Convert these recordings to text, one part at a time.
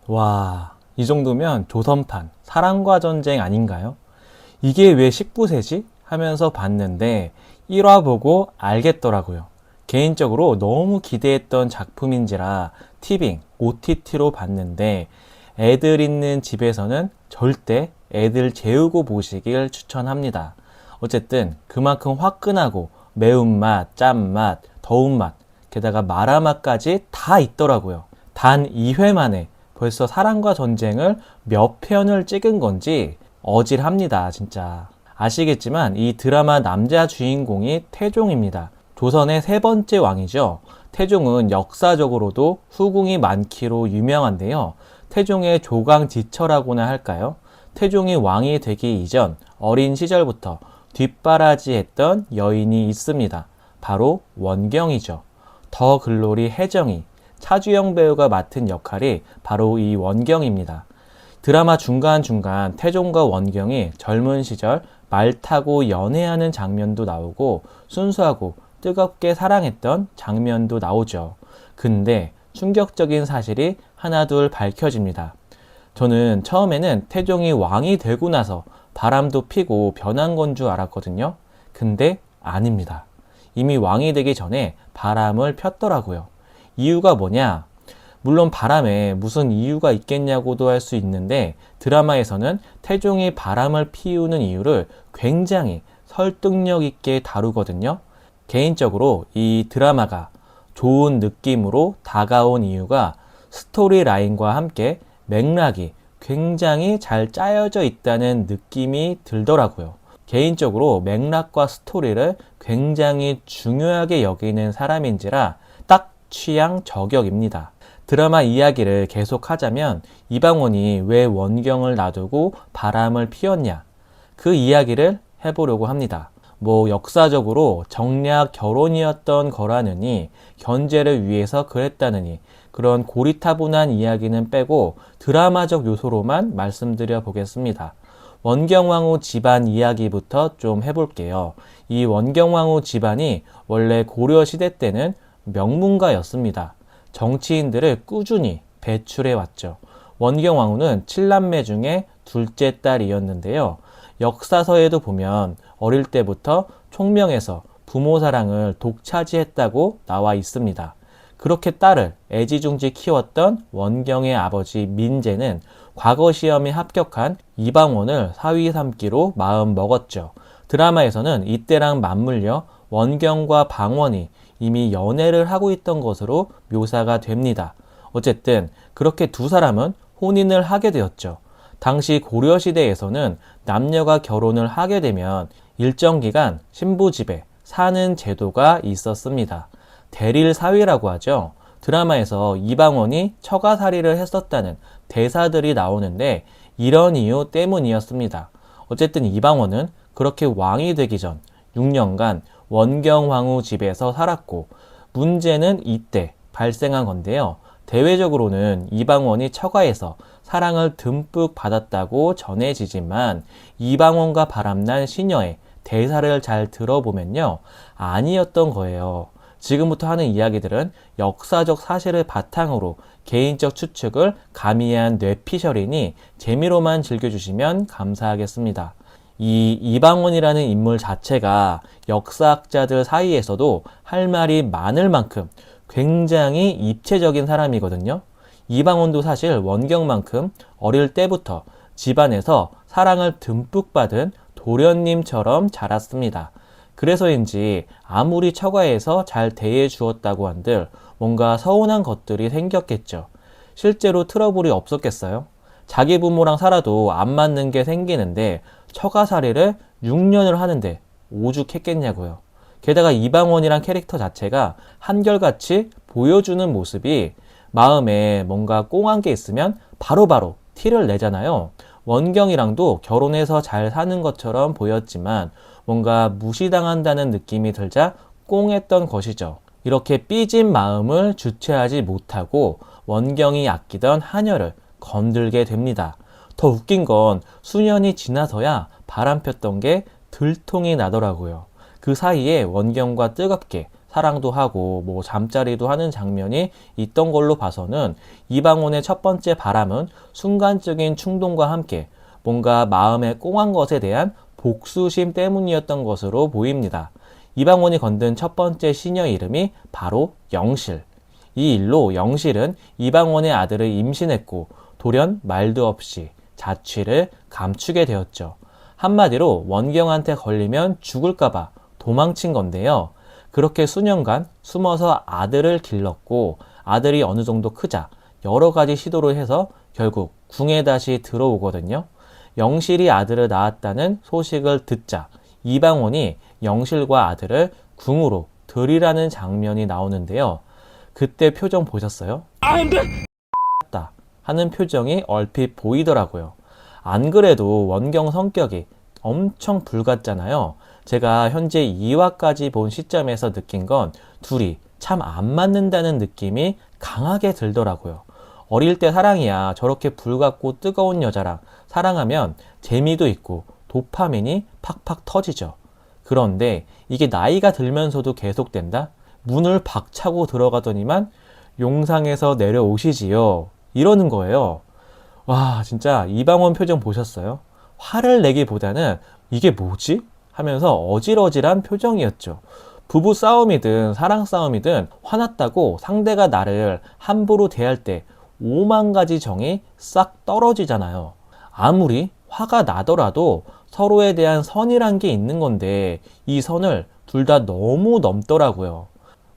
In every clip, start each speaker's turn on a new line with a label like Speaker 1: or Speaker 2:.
Speaker 1: 와, 이 정도면 조선판 사랑과 전쟁 아닌가요? 이게 왜 19세지? 하면서 봤는데 1화 보고 알겠더라고요. 개인적으로 너무 기대했던 작품인지라 티빙, OTT로 봤는데 애들 있는 집에서는 절대 애들 재우고 보시길 추천합니다. 어쨌든 그만큼 화끈하고 매운맛, 짠맛, 더운맛, 게다가 마라맛까지 다 있더라고요. 단 2회 만에 벌써 사랑과 전쟁을 몇 편을 찍은 건지 어질합니다, 진짜. 아시겠지만 이 드라마 남자 주인공이 태종입니다. 조선의 세 번째 왕이죠. 태종은 역사적으로도 후궁이 많기로 유명한데요. 태종의 조강지처라고나 할까요? 태종이 왕이 되기 이전 어린 시절부터 뒷바라지했던 여인이 있습니다. 바로 원경이죠. 더 글로리 혜정이, 차주영 배우가 맡은 역할이 바로 이 원경입니다. 드라마 중간중간 태종과 원경이 젊은 시절 말 타고 연애하는 장면도 나오고 순수하고 뜨겁게 사랑했던 장면도 나오죠. 근데 충격적인 사실이 하나둘 밝혀집니다. 저는 처음에는 태종이 왕이 되고 나서 바람도 피고 변한 건 줄 알았거든요. 근데 아닙니다. 이미 왕이 되기 전에 바람을 폈더라고요. 이유가 뭐냐? 물론 바람에 무슨 이유가 있겠냐고도 할 수 있는데 드라마에서는 태종이 바람을 피우는 이유를 굉장히 설득력 있게 다루거든요. 개인적으로 이 드라마가 좋은 느낌으로 다가온 이유가 스토리 라인과 함께 맥락이 굉장히 잘 짜여져 있다는 느낌이 들더라고요. 개인적으로 맥락과 스토리를 굉장히 중요하게 여기는 사람인지라 딱 취향 저격입니다. 드라마 이야기를 계속하자면 이방원이 왜 원경을 놔두고 바람을 피웠냐, 그 이야기를 해보려고 합니다. 역사적으로 정략 결혼이었던 거라느니 견제를 위해서 그랬다느니 그런 고리타분한 이야기는 빼고 드라마적 요소로만 말씀드려 보겠습니다. 원경왕후 집안 이야기부터 좀 해볼게요. 이 원경왕후 집안이 원래 고려시대 때는 명문가였습니다. 정치인들을 꾸준히 배출해왔죠. 원경왕후는 7남매 중에 둘째 딸이었는데요. 역사서에도 보면 어릴 때부터 총명해서 부모 사랑을 독차지했다고 나와 있습니다. 그렇게 딸을 애지중지 키웠던 원경의 아버지 민재는 과거 시험에 합격한 이방원을 사위 삼기로 마음 먹었죠. 드라마에서는 이때랑 맞물려 원경과 방원이 이미 연애를 하고 있던 것으로 묘사가 됩니다. 어쨌든 그렇게 두 사람은 혼인을 하게 되었죠. 당시 고려시대에서는 남녀가 결혼을 하게 되면 일정 기간 신부 집에 사는 제도가 있었습니다. 대릴사위라고 하죠. 드라마에서 이방원이 처가살이를 했었다는 대사들이 나오는데 이런 이유 때문이었습니다. 어쨌든 이방원은 그렇게 왕이 되기 전 6년간 원경왕후 집에서 살았고 문제는 이때 발생한 건데요. 대외적으로는 이방원이 처가에서 사랑을 듬뿍 받았다고 전해지지만 이방원과 바람난 시녀의 대사를 잘 들어보면요, 아니었던 거예요. 지금부터 하는 이야기들은 역사적 사실을 바탕으로 개인적 추측을 가미한 뇌피셜이니 재미로만 즐겨주시면 감사하겠습니다. 이 이방원이라는 인물 자체가 역사학자들 사이에서도 할 말이 많을 만큼 굉장히 입체적인 사람이거든요. 이방원도 사실 원경만큼 어릴 때부터 집안에서 사랑을 듬뿍 받은 도련님처럼 자랐습니다. 그래서인지 아무리 처가에서 잘 대해 주었다고 한들 뭔가 서운한 것들이 생겼겠죠. 실제로 트러블이 없었겠어요? 자기 부모랑 살아도 안 맞는 게 생기는데 처가살이를 6년을 하는데 오죽했겠냐고요. 게다가 이방원이란 캐릭터 자체가 한결같이 보여주는 모습이 마음에 뭔가 꽁한 게 있으면 바로바로 티를 내잖아요. 원경이랑도 결혼해서 잘 사는 것처럼 보였지만 뭔가 무시당한다는 느낌이 들자 꽁했던 것이죠. 이렇게 삐진 마음을 주체하지 못하고 원경이 아끼던 하녀를 건들게 됩니다. 더 웃긴 건 수년이 지나서야 바람 폈던 게 들통이 나더라고요. 그 사이에 원경과 뜨겁게 사랑도 하고 뭐 잠자리도 하는 장면이 있던 걸로 봐서는 이방원의 첫 번째 바람은 순간적인 충동과 함께 뭔가 마음에 꽁한 것에 대한 복수심 때문이었던 것으로 보입니다. 이방원이 건든 첫 번째 시녀 이름이 바로 영실. 이 일로 영실은 이방원의 아들을 임신했고 돌연 말도 없이 자취를 감추게 되었죠. 한마디로 원경한테 걸리면 죽을까봐 도망친 건데요. 그렇게 수년간 숨어서 아들을 길렀고 아들이 어느 정도 크자 여러 가지 시도를 해서 결국 궁에 다시 들어오거든요. 영실이 아들을 낳았다는 소식을 듣자 이방원이 영실과 아들을 궁으로 들이라는 장면이 나오는데요. 그때 표정 보셨어요? 안 돼! 하는 표정이 얼핏 보이더라고요. 안 그래도 원경 성격이 엄청 불같잖아요. 제가 현재 2화까지 본 시점에서 느낀 건 둘이 참 안 맞는다는 느낌이 강하게 들더라고요. 어릴 때 사랑이야 저렇게 불같고 뜨거운 여자랑 사랑하면 재미도 있고 도파민이 팍팍 터지죠. 그런데 이게 나이가 들면서도 계속된다? 문을 박차고 들어가더니만 용상에서 내려오시지요. 이러는 거예요. 와, 진짜 이방원 표정 보셨어요? 화를 내기보다는 이게 뭐지? 하면서 어질어질한 표정이었죠. 부부 싸움이든 사랑 싸움이든 화났다고 상대가 나를 함부로 대할 때 5만 가지 정이 싹 떨어지잖아요. 아무리 화가 나더라도 서로에 대한 선이란 게 있는 건데 이 선을 둘 다 너무 넘더라고요.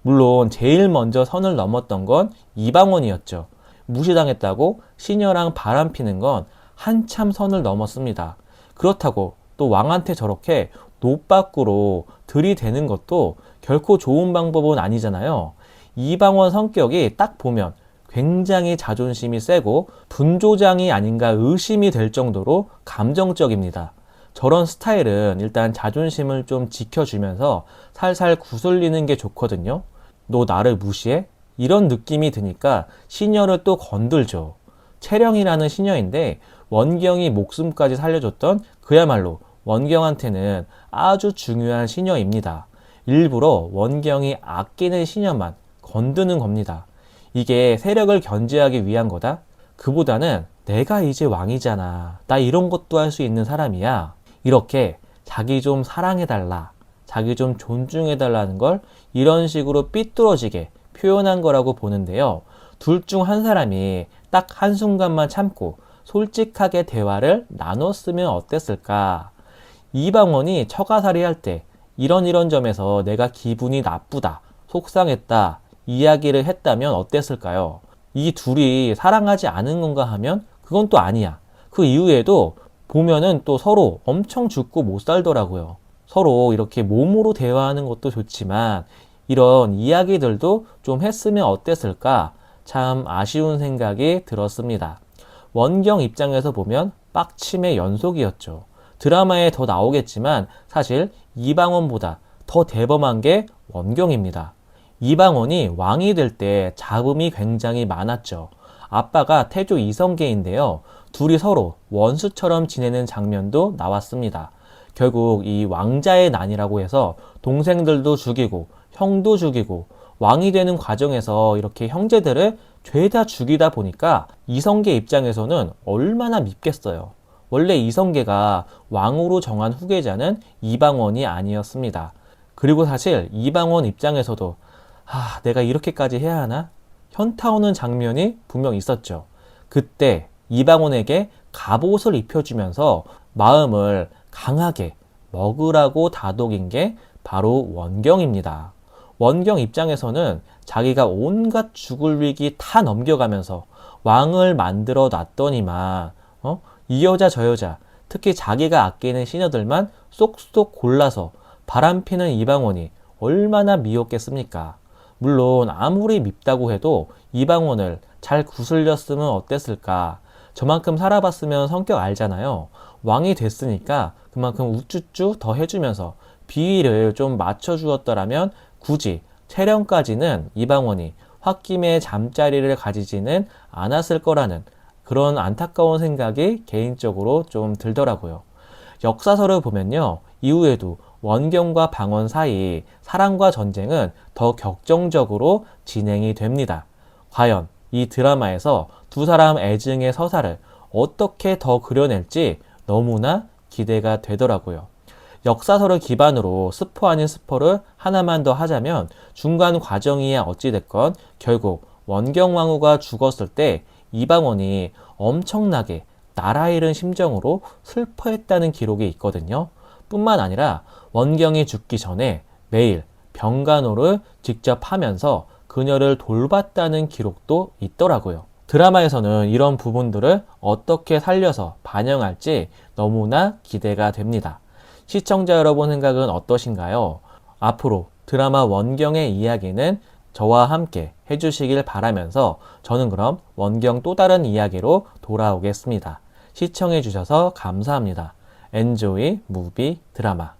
Speaker 1: 물론 제일 먼저 선을 넘었던 건 이방원이었죠. 무시당했다고 시녀랑 바람피는 건 한참 선을 넘었습니다. 그렇다고 또 왕한테 저렇게 노빠꾸로 들이대는 것도 결코 좋은 방법은 아니잖아요. 이방원 성격이 딱 보면 굉장히 자존심이 세고 분조장이 아닌가 의심이 될 정도로 감정적입니다. 저런 스타일은 일단 자존심을 좀 지켜주면서 살살 구슬리는 게 좋거든요. 너 나를 무시해? 이런 느낌이 드니까 시녀를 또 건들죠. 채령이라는 시녀인데 원경이 목숨까지 살려줬던 그야말로 원경한테는 아주 중요한 시녀입니다. 일부러 원경이 아끼는 시녀만 건드는 겁니다. 이게 세력을 견제하기 위한 거다? 그보다는 내가 이제 왕이잖아. 나 이런 것도 할 수 있는 사람이야. 이렇게 자기 좀 사랑해달라. 자기 좀 존중해달라는 걸 이런 식으로 삐뚤어지게 표현한 거라고 보는데요. 둘 중 한 사람이 딱 한순간만 참고 솔직하게 대화를 나눴으면 어땠을까? 이방원이 처가살이 할 때 이런 점에서 내가 기분이 나쁘다, 속상했다, 이야기를 했다면 어땠을까요? 이 둘이 사랑하지 않은 건가 하면 그건 또 아니야. 그 이후에도 보면은 또 서로 엄청 죽고 못 살더라고요. 서로 이렇게 몸으로 대화하는 것도 좋지만 이런 이야기들도 좀 했으면 어땠을까? 참 아쉬운 생각이 들었습니다. 원경 입장에서 보면 빡침의 연속이었죠. 드라마에 더 나오겠지만 사실 이방원보다 더 대범한 게 원경입니다. 이방원이 왕이 될 때 잡음이 굉장히 많았죠. 아빠가 태조 이성계인데요. 둘이 서로 원수처럼 지내는 장면도 나왔습니다. 결국 이 왕자의 난이라고 해서 동생들도 죽이고 형도 죽이고 왕이 되는 과정에서 이렇게 형제들을 죄다 죽이다 보니까 이성계 입장에서는 얼마나 밉겠어요. 원래 이성계가 왕으로 정한 후계자는 이방원이 아니었습니다. 그리고 사실 이방원 입장에서도 내가 이렇게까지 해야 하나? 현타 오는 장면이 분명 있었죠. 그때 이방원에게 갑옷을 입혀주면서 마음을 강하게 먹으라고 다독인 게 바로 원경입니다. 원경 입장에서는 자기가 온갖 죽을 위기 다 넘겨가면서 왕을 만들어 놨더니만 이 여자 저 여자 특히 자기가 아끼는 시녀들만 쏙쏙 골라서 바람피는 이방원이 얼마나 미웠겠습니까? 물론 아무리 밉다고 해도 이방원을 잘 구슬렸으면 어땠을까? 저만큼 살아봤으면 성격 알잖아요. 왕이 됐으니까 그만큼 우쭈쭈 더 해주면서 비위를 좀 맞춰주었더라면 굳이 채령까지는 이방원이 홧김에 잠자리를 가지지는 않았을 거라는 그런 안타까운 생각이 개인적으로 좀 들더라고요. 역사서를 보면요. 이후에도 원경과 방원 사이 사랑과 전쟁은 더 격정적으로 진행이 됩니다. 과연 이 드라마에서 두 사람 애증의 서사를 어떻게 더 그려낼지 너무나 기대가 되더라고요. 역사서를 기반으로 스포 아닌 스포를 하나만 더 하자면 중간 과정이야 어찌됐건 결국 원경왕후가 죽었을 때 이방원이 엄청나게 나라 잃은 심정으로 슬퍼했다는 기록이 있거든요. 뿐만 아니라 원경이 죽기 전에 매일 병간호를 직접 하면서 그녀를 돌봤다는 기록도 있더라고요. 드라마에서는 이런 부분들을 어떻게 살려서 반영할지 너무나 기대가 됩니다. 시청자 여러분 생각은 어떠신가요? 앞으로 드라마 원경의 이야기는 저와 함께 해주시길 바라면서 저는 그럼 원경 또 다른 이야기로 돌아오겠습니다. 시청해주셔서 감사합니다. Enjoy Movie 드라마.